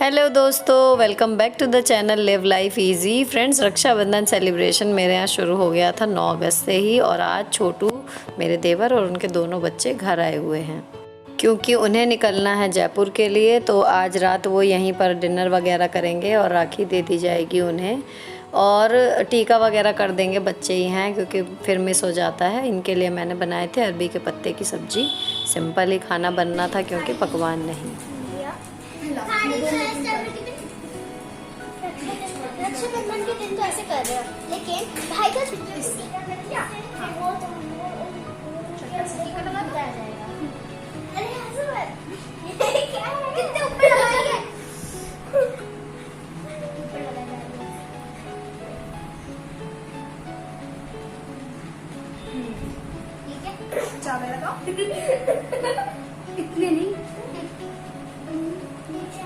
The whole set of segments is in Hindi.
हेलो दोस्तों, welcome back to the channel live life easy. Friends, Rakshabandhan celebration मेरे यहाँ शुरू हो गया था 9 अगस्त से ही। और आज छोटू, मेरे देवर और उनके दोनों बच्चे घर आए हुए हैं क्योंकि उन्हें निकलना है जयपुर के लिए। तो आज रात वो यहीं पर डिनर वगैरह करेंगे और राखी दे दी जाएगी उन्हें, और टीका वगैरह कर देंगे। बच्चे ही हैं क्योंकि फिर मिस हो जाता है। इनके लिए मैंने बनाए थे अरबी के पत्ते की सब्ज़ी। सिंपल ही खाना बनना था क्योंकि पकवान नहीं। रक्षाबंधन के दिन तो ऐसे कर रहे हो, लेकिन भाई का वो तो अरे क्या है, कितने ऊपर लगाएंगे। ठीक है, चावल लगाओ। इतने नहीं,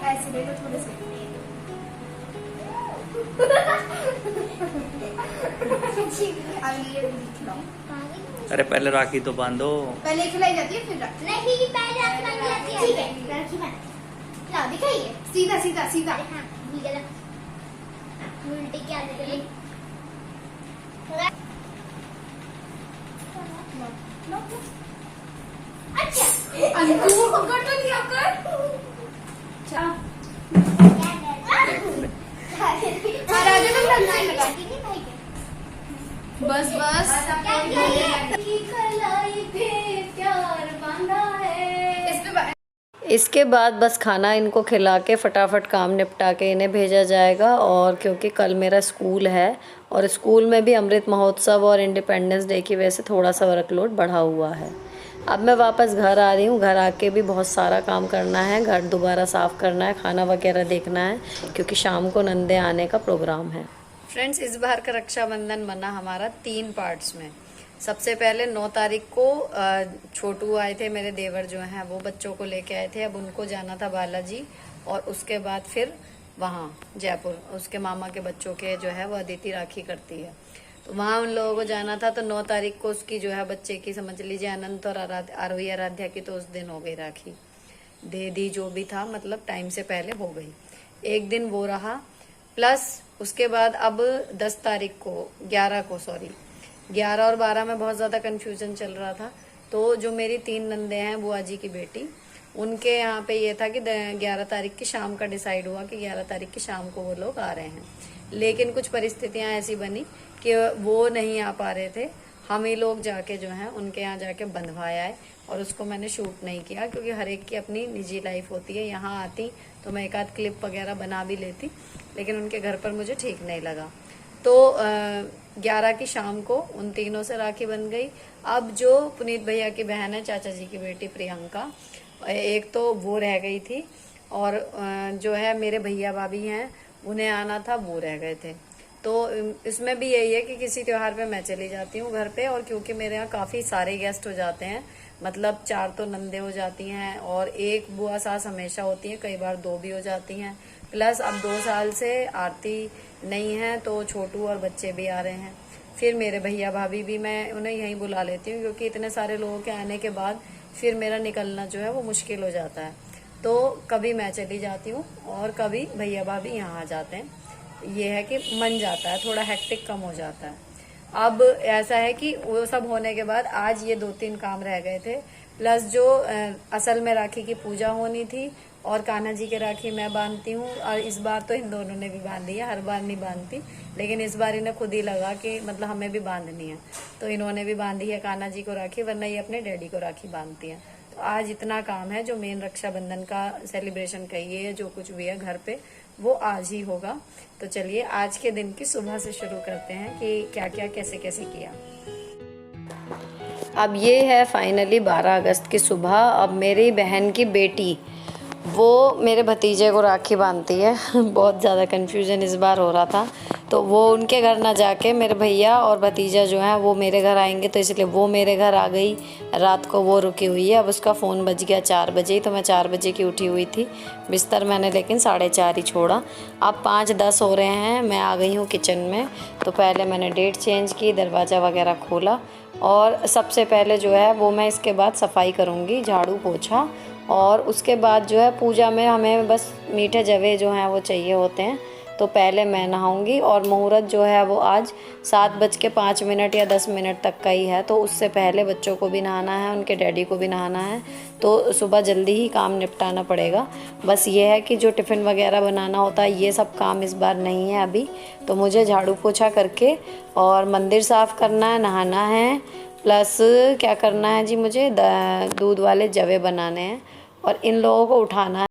ऐसे दे दो थोड़े से। अरे पहले राखी तो बांधो। पहले खिलाई जाती है फिर राखी। नहीं, पहले राखी बांधी जाती है। ठीक है, राखी बांध। ला दिखाइए, सीधा सीधा सीधा। हां, ठीक है। उल्टी क्या लगी? अच्छा, अंकुर पकड़ तो लिया कर। अच्छा, बस बस इसके बाद बस खाना इनको खिला के फटाफट काम निपटा के इन्हें भेजा जाएगा। और क्योंकि कल मेरा स्कूल है और स्कूल में भी अमृत महोत्सव और इंडिपेंडेंस डे की वजह से थोड़ा सा वर्कलोड बढ़ा हुआ है। अब मैं वापस घर आ रही हूँ। घर आके भी बहुत सारा काम करना है, घर दोबारा साफ़ करना है, खाना वगैरह देखना है क्योंकि शाम को नंदे आने का प्रोग्राम है। फ्रेंड्स, इस बार का रक्षाबंधन बना हमारा 3 पार्ट्स में। सबसे पहले 9 तारीख को छोटू आए थे, मेरे देवर जो हैं वो बच्चों को लेके आए थे। अब उनको जाना था बालाजी और उसके बाद फिर वहाँ जयपुर उसके मामा के बच्चों के जो है वो अदिति राखी करती है, तो वहाँ उन लोगों को जाना था। तो 9 तारीख को उसकी जो है बच्चे की, समझ लीजिए अनंत और आरोही आराध्या की, तो उस दिन हो गई राखी दे दी। जो भी था मतलब टाइम से पहले हो गई। एक दिन वो रहा, प्लस उसके बाद अब 10 तारीख को 11 और 12 में बहुत ज़्यादा कन्फ्यूजन चल रहा था। तो जो मेरी 3 नंदे हैं बुआ जी की बेटी, उनके यहाँ पे ये था कि 11 तारीख की शाम का डिसाइड हुआ कि 11 तारीख की शाम को वो लोग आ रहे हैं। लेकिन कुछ परिस्थितियां ऐसी बनी कि वो नहीं आ पा रहे थे। हम ही लोग जाके जो हैं उनके यहाँ जाके बंधवाया है, और उसको मैंने शूट नहीं किया क्योंकि हर एक की अपनी निजी लाइफ होती है। यहाँ आती तो मैं एक आध क्लिप वगैरह बना भी लेती, लेकिन उनके घर पर मुझे ठीक नहीं लगा। तो 11 की शाम को उन तीनों से राखी बन गई। अब जो पुनीत भैया की बहन है, चाचा जी की बेटी प्रियंका, एक तो वो रह गई थी, और जो है मेरे भैया भाभी हैं उन्हें आना था, वो रह गए थे। तो इसमें भी यही है कि किसी त्योहार पे मैं चली जाती हूँ घर पे, और क्योंकि मेरे यहाँ काफ़ी सारे गेस्ट हो जाते हैं, मतलब 4 तो नंदे हो जाती हैं और एक बुआ सास हमेशा होती है, कई बार 2 भी हो जाती हैं। प्लस अब 2 साल से आरती नहीं है तो छोटू और बच्चे भी आ रहे हैं। फिर मेरे भैया भाभी भी मैं उन्हें यहीं बुला लेती हूँ क्योंकि इतने सारे लोगों के आने के बाद फिर मेरा निकलना जो है वो मुश्किल हो जाता है। तो कभी मैं चली जाती हूँ और कभी भैया भाभी यहाँ आ जाते हैं। ये है कि मन जाता है, थोड़ा हेक्टिक कम हो जाता है। अब ऐसा है कि वो सब होने के बाद आज ये 2-3 काम रह गए थे, प्लस जो असल में राखी की पूजा होनी थी, और कान्हा जी के राखी मैं बांधती हूँ। और इस बार तो इन दोनों ने भी बांधी है, हर बार नहीं बांधती, लेकिन इस बार इन्हें खुद ही लगा कि मतलब हमें भी बांधनी है, तो इन्होंने भी बांधी है कान्हा जी को राखी, वरना ये अपने डैडी को राखी बांधती हैं। तो आज इतना काम है, जो मेन रक्षाबंधन का सेलिब्रेशन कहिए या जो कुछ भी है घर पे, वो आज ही होगा। तो चलिए आज के दिन की सुबह से शुरू करते हैं कि क्या क्या कैसे कैसे किया। अब ये है फाइनली 12 अगस्त की सुबह। अब मेरी बहन की बेटी वो मेरे भतीजे को राखी बांधती है। बहुत ज़्यादा कन्फ्यूजन इस बार हो रहा था, तो वो उनके घर ना जाके मेरे भैया और भतीजा जो है वो मेरे घर आएंगे, तो इसलिए वो मेरे घर आ गई। रात को वो रुकी हुई है। अब उसका फ़ोन बज गया 4 बजे, तो मैं 4 बजे की उठी हुई थी। बिस्तर मैंने लेकिन 4:30 ही छोड़ा। अब 5:10 हो रहे हैं, मैं आ गई हूँ किचन में। तो पहले मैंने डेट चेंज की, दरवाज़ा वगैरह खोला, और सबसे पहले जो है वो मैं इसके बाद सफाई करूँगी, झाड़ू पोछा और उसके बाद जो है पूजा में हमें बस मीठे जवे जो हैं वो चाहिए होते हैं। तो पहले मैं नहाऊंगी और मुहूर्त जो है वो आज 7:05 या 10 मिनट तक का ही है, तो उससे पहले बच्चों को भी नहाना है, उनके डैडी को भी नहाना है, तो सुबह जल्दी ही काम निपटाना पड़ेगा। बस ये है कि जो टिफ़िन वगैरह बनाना होता है ये सब काम इस बार नहीं है अभी, तो मुझे झाड़ू पोछा करके और मंदिर साफ़ करना है, नहाना है, प्लस क्या करना है जी, मुझे दूध वाले जवे बनाने हैं और इन लोगों को उठाना है।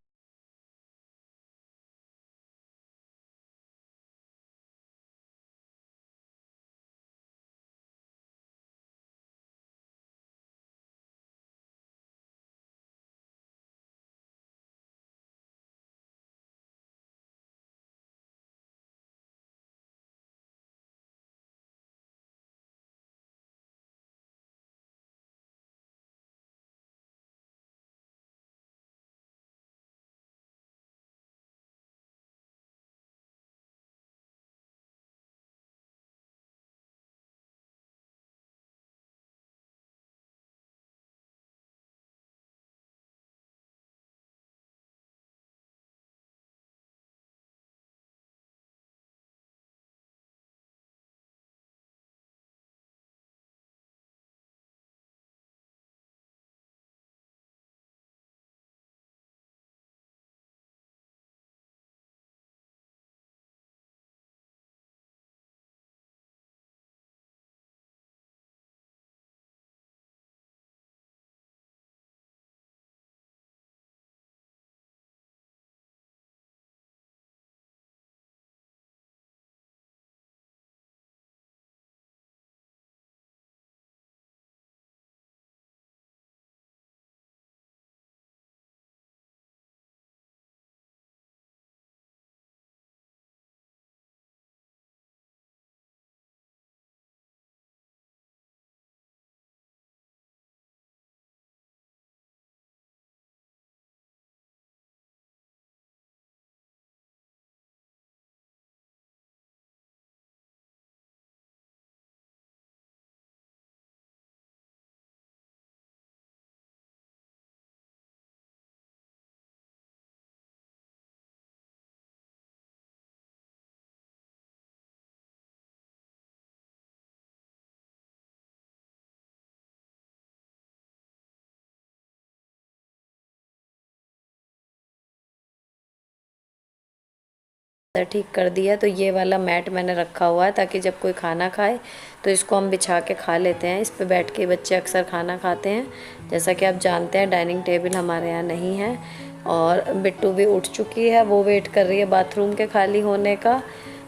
ठीक कर दिया, तो ये वाला मैट मैंने रखा हुआ है ताकि जब कोई खाना खाए तो इसको हम बिछा के खा लेते हैं। इस पे बैठ के बच्चे अक्सर खाना खाते हैं। जैसा कि आप जानते हैं डाइनिंग टेबल हमारे यहाँ नहीं है और बिट्टू भी उठ चुकी है, वो वेट कर रही है बाथरूम के खाली होने का।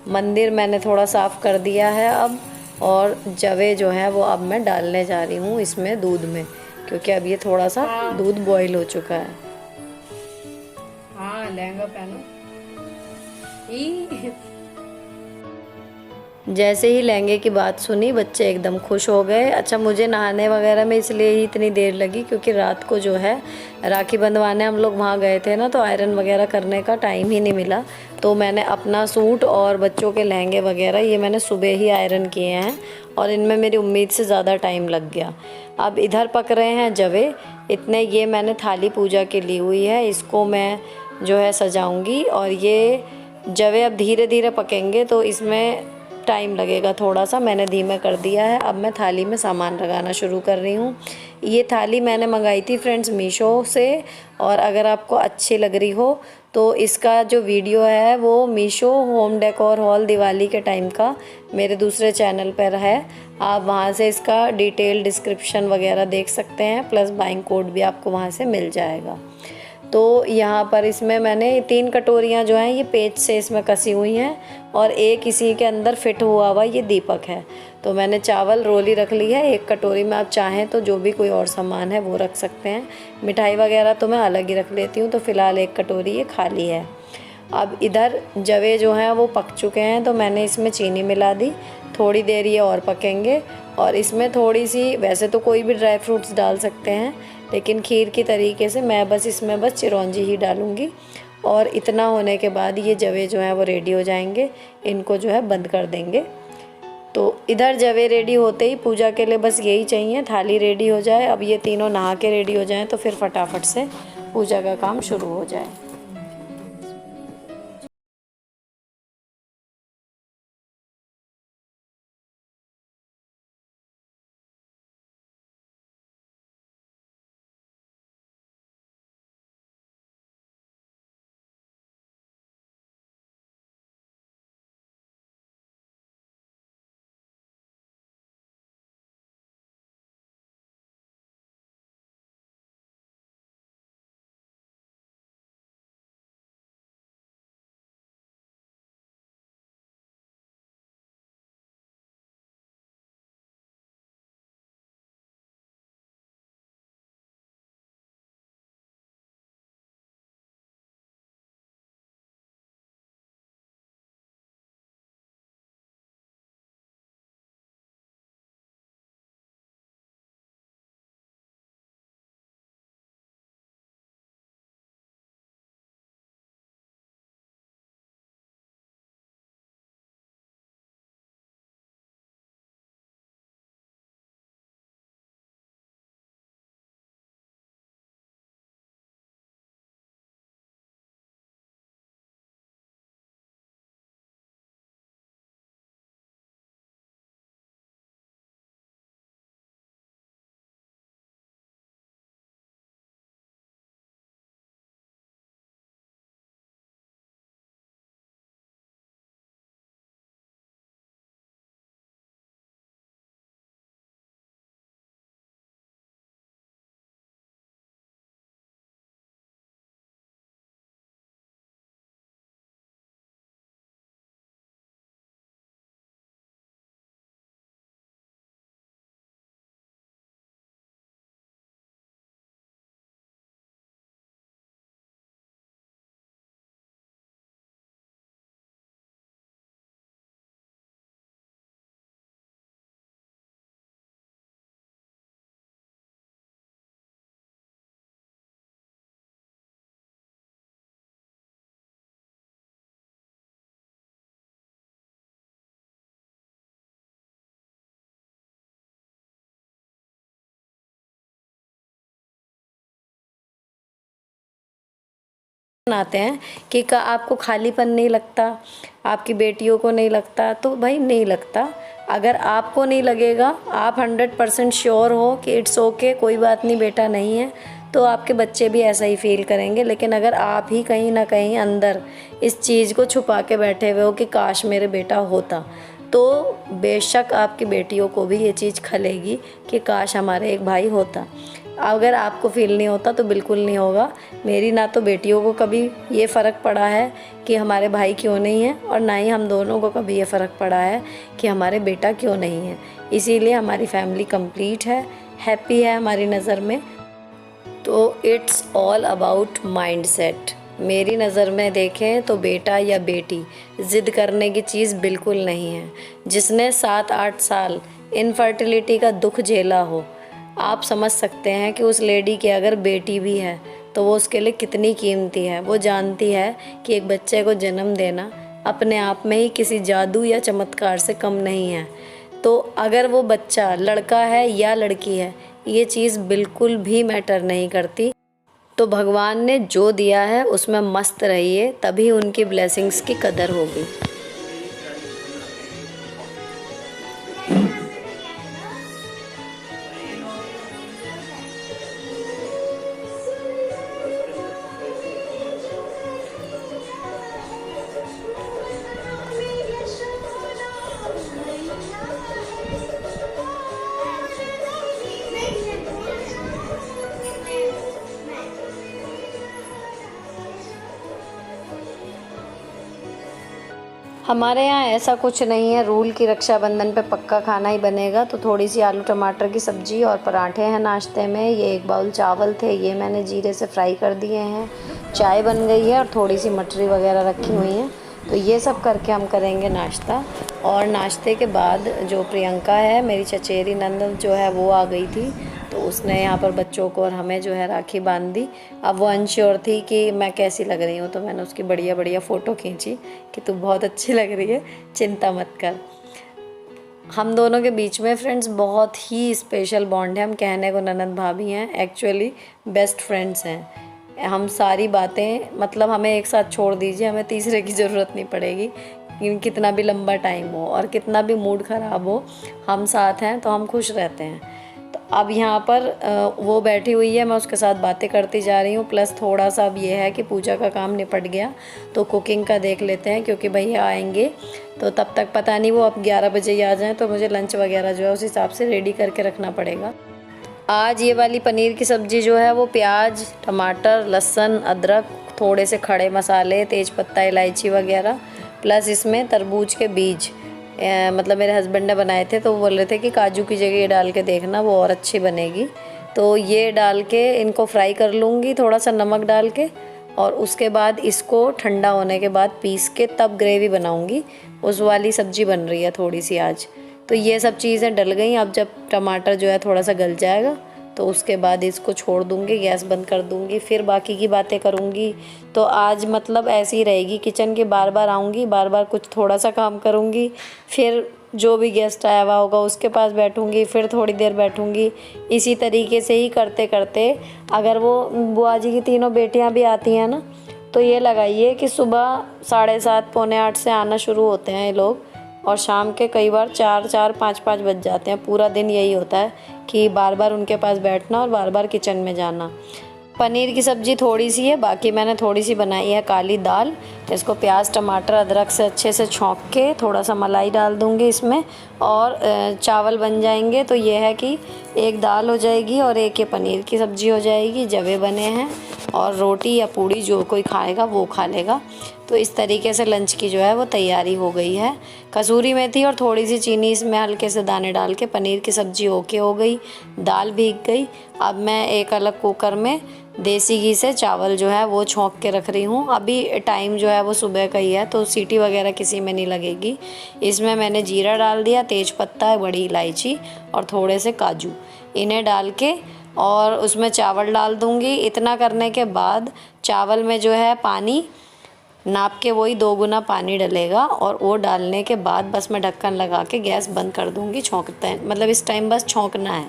मंदिर मैंने थोड़ा साफ़ कर दिया है अब, और जवे जो है वो अब मैं डालने जा रही हूँ इसमें दूध में, क्योंकि अब ये थोड़ा सा दूध बॉईल हो चुका है। हाँ, लहंगा पहनो। जैसे ही लहंगे की बात सुनी बच्चे एकदम खुश हो गए। अच्छा, मुझे नहाने वगैरह में इसलिए ही इतनी देर लगी क्योंकि रात को जो है राखी बंधवाने हम लोग वहाँ गए थे ना, तो आयरन वगैरह करने का टाइम ही नहीं मिला। तो मैंने अपना सूट और बच्चों के लहंगे वगैरह ये मैंने सुबह ही आयरन किए हैं और इनमें मेरी उम्मीद से ज़्यादा टाइम लग गया। अब इधर पक रहे हैं जवे इतने। ये मैंने थाली पूजा के ली हुई है, इसको मैं जो है सजाऊँगी और ये जवे अब धीरे धीरे पकेंगे तो इसमें टाइम लगेगा थोड़ा सा। मैंने धीमे कर दिया है। अब मैं थाली में सामान लगाना शुरू कर रही हूँ। ये थाली मैंने मंगाई थी फ्रेंड्स मीशो से, और अगर आपको अच्छी लग रही हो तो इसका जो वीडियो है वो Meesho home decor hall Diwali के टाइम का मेरे दूसरे चैनल पर है। आप वहाँ से इसका डिटेल डिस्क्रिप्शन वगैरह देख सकते हैं, प्लस बाइंग कोड भी आपको वहाँ से मिल जाएगा। तो यहाँ पर इसमें मैंने 3 कटोरियाँ जो हैं ये पेच से इसमें कसी हुई हैं और एक इसी के अंदर फिट हुआ ये दीपक है। तो मैंने चावल रोली रख ली है एक कटोरी में। आप चाहें तो जो भी कोई और सामान है वो रख सकते हैं। मिठाई वगैरह तो मैं अलग ही रख लेती हूँ, तो फ़िलहाल एक कटोरी ये खाली है। अब इधर जवे जो हैं वो पक चुके हैं, तो मैंने इसमें चीनी मिला दी। थोड़ी देर ये और पकेंगे और इसमें थोड़ी सी, वैसे तो कोई भी ड्राई फ्रूट्स डाल सकते हैं, लेकिन खीर की तरीके से मैं बस इसमें बस चिरौंजी ही डालूँगी। और इतना होने के बाद ये जवे जो हैं वो रेडी हो जाएंगे। इनको जो है बंद कर देंगे। तो इधर जवे रेडी होते ही पूजा के लिए बस यही चाहिए, थाली रेडी हो जाए। अब ये तीनों नहा के रेडी हो जाएं तो फिर फटाफट से पूजा का काम शुरू हो जाए। आते हैं कि आपको खालीपन नहीं लगता, आपकी बेटियों को नहीं लगता, तो भाई नहीं लगता। अगर आपको नहीं लगेगा, आप 100% श्योर हो कि इट्स ओके, कोई बात नहीं बेटा नहीं है, तो आपके बच्चे भी ऐसा ही फील करेंगे। लेकिन अगर आप ही कहीं ना कहीं अंदर इस चीज़ को छुपा के बैठे हुए हो कि काश मेरे बेटा होता, तो बेशक आपकी बेटियों को भी ये चीज़ खलेगी कि काश हमारे एक भाई होता। अगर आपको फील नहीं होता तो बिल्कुल नहीं होगा। मेरी ना तो बेटियों को कभी ये फ़र्क पड़ा है कि हमारे भाई क्यों नहीं है, और ना ही हम दोनों को कभी ये फ़र्क पड़ा है कि हमारे बेटा क्यों नहीं है। इसीलिए हमारी फैमिली कंप्लीट है, हैप्पी है हमारी नज़र में। तो इट्स ऑल अबाउट माइंडसेट। मेरी नज़र में देखें तो बेटा या बेटी ज़िद करने की चीज़ बिल्कुल नहीं है। जिसने 7-8 साल इनफर्टिलिटी का दुख झेला हो, आप समझ सकते हैं कि उस लेडी की अगर बेटी भी है तो वो उसके लिए कितनी कीमती है। वो जानती है कि एक बच्चे को जन्म देना अपने आप में ही किसी जादू या चमत्कार से कम नहीं है। तो अगर वो बच्चा लड़का है या लड़की है, ये चीज़ बिल्कुल भी मैटर नहीं करती। तो भगवान ने जो दिया है उसमें मस्त रहिए, तभी उनकी ब्लेसिंग्स की कदर होगी। हमारे यहाँ ऐसा कुछ नहीं है रूल की रक्षाबंधन पे पक्का खाना ही बनेगा। तो थोड़ी सी आलू टमाटर की सब्ज़ी और पराठे हैं नाश्ते में। ये 1 बाउल चावल थे, ये मैंने जीरे से फ्राई कर दिए हैं। चाय बन गई है और थोड़ी सी मटरी वगैरह रखी हुई हैं। तो ये सब करके हम करेंगे नाश्ता। और नाश्ते के बाद जो प्रियंका है, मेरी चचेरी नंद जो है, वो आ गई थी। तो उसने यहाँ पर बच्चों को और हमें जो है राखी बांध दी। अब वो अनश्योर थी कि मैं कैसी लग रही हूँ, तो मैंने उसकी बढ़िया बढ़िया फ़ोटो खींची कि तू बहुत अच्छी लग रही है, चिंता मत कर। हम दोनों के बीच में फ्रेंड्स बहुत ही स्पेशल बॉन्ड है। हम कहने को ननद भाभी हैं, एक्चुअली बेस्ट फ्रेंड्स हैं। हम सारी बातें मतलब हमें एक साथ छोड़ दीजिए, हमें तीसरे की ज़रूरत नहीं पड़ेगी। कितना भी लंबा टाइम हो और कितना भी मूड ख़राब हो, हम साथ हैं तो हम खुश रहते हैं। तो अब यहाँ पर वो बैठी हुई है, मैं उसके साथ बातें करती जा रही हूँ। प्लस थोड़ा सा अब ये है कि पूजा का काम निपट गया तो कुकिंग का देख लेते हैं, क्योंकि भैया आएंगे तो तब तक पता नहीं वो अब 11 बजे ही आ जाएँ, तो मुझे लंच वगैरह जो है उस हिसाब से रेडी करके रखना पड़ेगा। आज ये वाली पनीर की सब्ज़ी जो है वो प्याज, टमाटर, लहसुन, अदरक, थोड़े से खड़े मसाले, तेज़पत्ता, इलायची वगैरह, प्लस इसमें तरबूज के बीज मतलब मेरे हस्बैंड ने बनाए थे, तो वो बोल रहे थे कि काजू की जगह ये डाल के देखना, वो और अच्छी बनेगी। तो ये डाल के इनको फ्राई कर लूँगी थोड़ा सा नमक डाल के, और उसके बाद इसको ठंडा होने के बाद पीस के तब ग्रेवी बनाऊँगी। उस वाली सब्ज़ी बन रही है थोड़ी सी आज। तो ये सब चीज़ें डल गई। अब जब टमाटर जो है थोड़ा सा गल जाएगा तो उसके बाद इसको छोड़ दूँगी, गैस बंद कर दूँगी, फिर बाकी की बातें करूँगी। तो आज मतलब ऐसी ही रहेगी किचन की, बार बार आऊँगी, बार बार कुछ थोड़ा सा काम करूँगी, फिर जो भी गेस्ट आया हुआ होगा उसके पास बैठूँगी, फिर थोड़ी देर बैठूँगी। इसी तरीके से ही करते करते, अगर वो बुआ जी की तीनों बेटियाँ भी आती हैं ना, तो ये लगाइए कि सुबह 7:30 पौने 8 से आना शुरू होते हैं ये लोग, और शाम के कई बार 4 5 बज जाते हैं। पूरा दिन यही होता है कि बार बार उनके पास बैठना और बार बार किचन में जाना। पनीर की सब्ज़ी थोड़ी सी है, बाकी मैंने थोड़ी सी बनाई है काली दाल। इसको प्याज, टमाटर, अदरक से अच्छे से छौंक के थोड़ा सा मलाई डाल दूँगी इसमें, और चावल बन जाएंगे। तो ये है कि एक दाल हो जाएगी और एक ये पनीर की सब्ज़ी हो जाएगी। जवे बने हैं, और रोटी या पूड़ी जो कोई खाएगा वो खा लेगा। तो इस तरीके से लंच की जो है वो तैयारी हो गई है। कसूरी मेथी और थोड़ी सी चीनी इसमें हल्के से दाने डाल के पनीर की सब्ज़ी ओके हो गई। दाल भीग गई। अब मैं एक अलग कुकर में देसी घी से चावल जो है वो छौंक के रख रही हूँ। अभी टाइम जो है वो सुबह का ही है, तो सीटी वगैरह किसी में नहीं लगेगी। इसमें मैंने जीरा डाल दिया, तेज़पत्ता, बड़ी इलायची और थोड़े से काजू, इन्हें डाल के और उसमें चावल डाल दूँगी। इतना करने के बाद चावल में जो है पानी नाप के वही 2 गुना पानी डलेगा, और वो डालने के बाद बस मैं ढक्कन लगा के गैस बंद कर दूँगी। छौंकते हैं मतलब इस टाइम बस छौंकना है।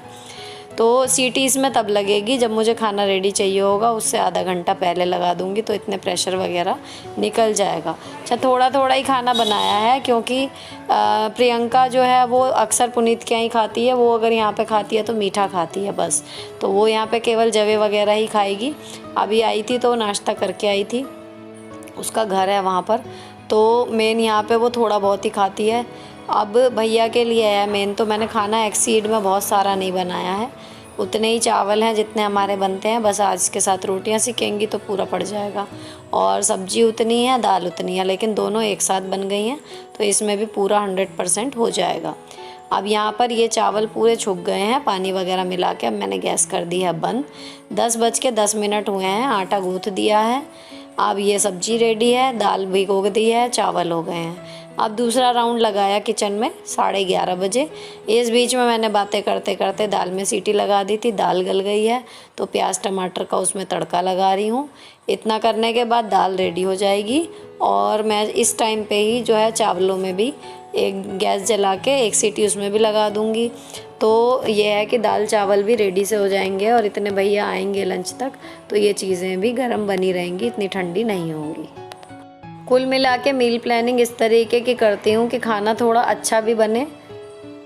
तो सीटी इसमें तब लगेगी जब मुझे खाना रेडी चाहिए होगा, उससे आधा घंटा पहले लगा दूँगी, तो इतने प्रेशर वगैरह निकल जाएगा। अच्छा, थोड़ा थोड़ा ही खाना बनाया है, क्योंकि प्रियंका जो है वो अक्सर पुनीत के यहाँ ही खाती है। वो अगर यहाँ पे खाती है तो मीठा खाती है बस, तो वो यहाँ पे केवल जवे वगैरह ही खाएगी। अभी आई थी तो नाश्ता करके आई थी, उसका घर है वहाँ पर, तो मेन यहाँ पे वो थोड़ा बहुत ही खाती है। अब भैया के लिए है मेन, तो मैंने खाना एक्सीड में बहुत सारा नहीं बनाया है। उतने ही चावल हैं जितने हमारे बनते हैं, बस आज के साथ रोटियां सेकेंगी तो पूरा पड़ जाएगा। और सब्जी उतनी है, दाल उतनी है, लेकिन दोनों एक साथ बन गई हैं, तो इसमें भी पूरा 100% हो जाएगा। अब यहाँ पर ये चावल पूरे छुक गए हैं पानी वगैरह मिला के। अब मैंने गैस कर दी है बंद। 10:10 हुए हैं, आटा गूँथ दिया है। अब ये सब्जी रेडी है, दाल भिगो दी है, चावल हो गए हैं। अब दूसरा राउंड लगाया किचन में 11:30 बजे। इस बीच में मैंने बातें करते करते दाल में सीटी लगा दी थी। दाल गल गई है तो प्याज टमाटर का उसमें तड़का लगा रही हूँ। इतना करने के बाद दाल रेडी हो जाएगी, और मैं इस टाइम पे ही जो है चावलों में भी एक गैस जला के एक सीटी उसमें भी लगा दूँगी। तो ये है कि दाल चावल भी रेडी से हो जाएंगे, और इतने भैया आएंगे लंच तक, तो ये चीज़ें भी गर्म बनी रहेंगी, इतनी ठंडी नहीं होंगी। कुल मिला के मील प्लानिंग इस तरीके की करती हूँ कि खाना थोड़ा अच्छा भी बने,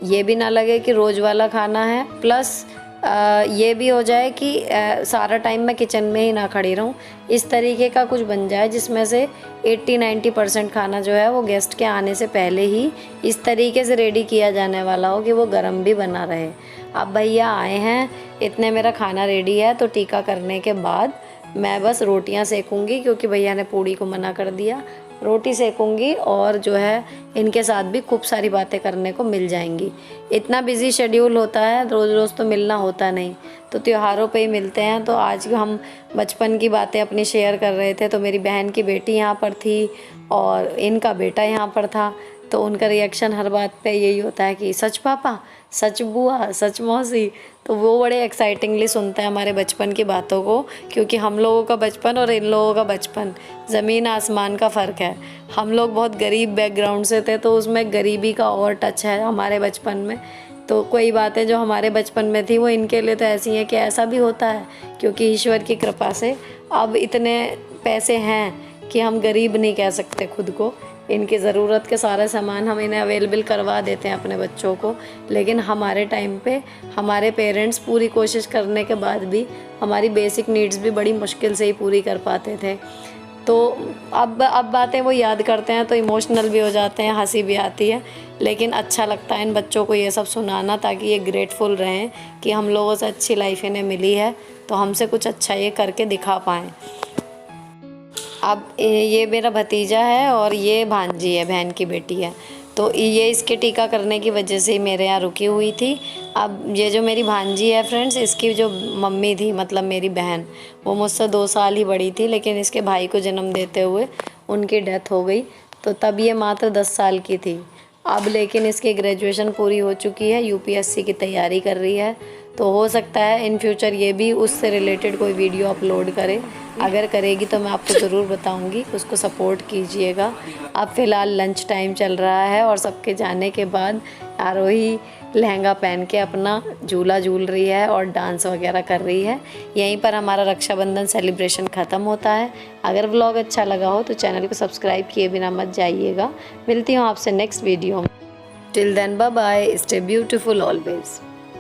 ये भी ना लगे कि रोज़ वाला खाना है, प्लस ये भी हो जाए कि सारा टाइम मैं किचन में ही ना खड़ी रहूँ। इस तरीके का कुछ बन जाए जिसमें से 80-90% खाना जो है वो गेस्ट के आने से पहले ही इस तरीके से रेडी किया जाने वाला हो कि वो गर्म भी बना रहे। अब भैया आए हैं, इतने मेरा खाना रेडी है, तो टीका करने के बाद मैं बस रोटियां सेकूंगी, क्योंकि भैया ने पूड़ी को मना कर दिया। रोटी सेकूंगी और जो है इनके साथ भी खूब सारी बातें करने को मिल जाएंगी। इतना बिजी शेड्यूल होता है, रोज़ रोज़ तो मिलना होता नहीं, तो त्योहारों पे ही मिलते हैं। तो आज हम बचपन की बातें अपनी शेयर कर रहे थे, तो मेरी बहन की बेटी यहाँ पर थी और इनका बेटा यहाँ पर था, तो उनका रिएक्शन हर बात पे यही होता है कि सच पापा, सच बुआ, सच मौसी। तो वो बड़े एक्साइटिंगली सुनते हैं हमारे बचपन की बातों को, क्योंकि हम लोगों का बचपन और इन लोगों का बचपन ज़मीन आसमान का फ़र्क है। हम लोग बहुत गरीब बैकग्राउंड से थे, तो उसमें गरीबी का और टच है हमारे बचपन में। तो कोई बातें जो हमारे बचपन में थी वो इनके लिए तो ऐसी हैं कि ऐसा भी होता है, क्योंकि ईश्वर की कृपा से अब इतने पैसे हैं कि हम गरीब नहीं कह सकते खुद को। इनकी ज़रूरत के सारे सामान हम इन्हें अवेलेबल करवा देते हैं अपने बच्चों को। लेकिन हमारे टाइम पे हमारे पेरेंट्स पूरी कोशिश करने के बाद भी हमारी बेसिक नीड्स भी बड़ी मुश्किल से ही पूरी कर पाते थे। तो अब बातें वो याद करते हैं तो इमोशनल भी हो जाते हैं, हंसी भी आती है। लेकिन अच्छा लगता है इन बच्चों को ये सब सुनाना, ताकि ये ग्रेटफुल रहें कि हम लोगों से अच्छी लाइफ इन्हें मिली है, तो हमसे कुछ अच्छा ये करके दिखा पाएँ। अब ये मेरा भतीजा है और ये भांजी है, बहन की बेटी है। तो ये इसके टीका करने की वजह से मेरे यहाँ रुकी हुई थी। अब ये जो मेरी भांजी है फ्रेंड्स, इसकी जो मम्मी थी, मतलब मेरी बहन, वो मुझसे 2 साल ही बड़ी थी, लेकिन इसके भाई को जन्म देते हुए उनकी डेथ हो गई। तो तब ये मात्र 10 साल की थी। अब लेकिन इसकी ग्रेजुएशन पूरी हो चुकी है, यूपीएससी की तैयारी कर रही है। तो हो सकता है इन फ्यूचर ये भी उससे रिलेटेड कोई वीडियो अपलोड करे। अगर करेगी तो मैं आपको ज़रूर बताऊंगी, उसको सपोर्ट कीजिएगा। अब फ़िलहाल लंच टाइम चल रहा है और सबके जाने के बाद आरोही लहंगा पहन के अपना झूला झूल रही है और डांस वगैरह कर रही है। यहीं पर हमारा रक्षाबंधन सेलिब्रेशन ख़त्म होता है। अगर व्लॉग अच्छा लगा हो तो चैनल को सब्सक्राइब किए बिना मत जाइएगा। मिलती हूँ आपसे नेक्स्ट वीडियो में। Till then bye bye, stay beautiful always.